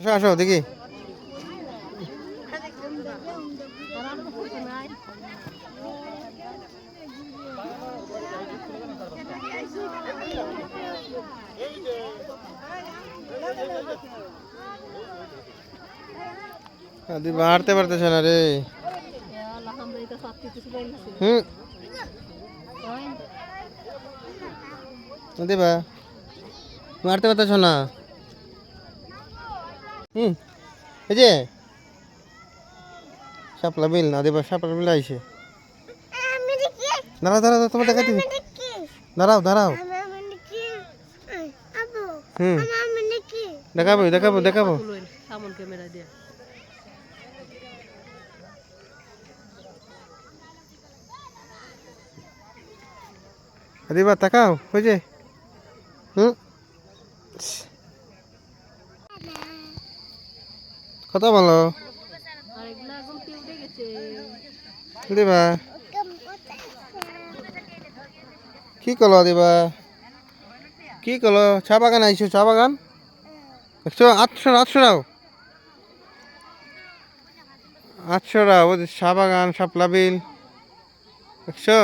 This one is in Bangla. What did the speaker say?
আসো আসো দেখি। দিবা হাঁটতে পারতেছে না রে। হুম দিবা তুমি হাঁটতে পারতেছ না। হুম এই যে শাপলা বিল না দিবা, শাপলা বিল আইছে। দাঁড়াও দাঁড়াও তোমার দেখা দিবি, দাঁড়াও দাঁড়াও। হুম দেখাবো দেখাবো দেখাবো। দিবা তাকাও ওই যে। হুম কথা বলো দিবা। কি কলো দিবা, কি কলো? চা বাগান আইছো, চা বাগান দেখছো? 800 800 ওই চা বাগান শাপলা বিল দেখছো?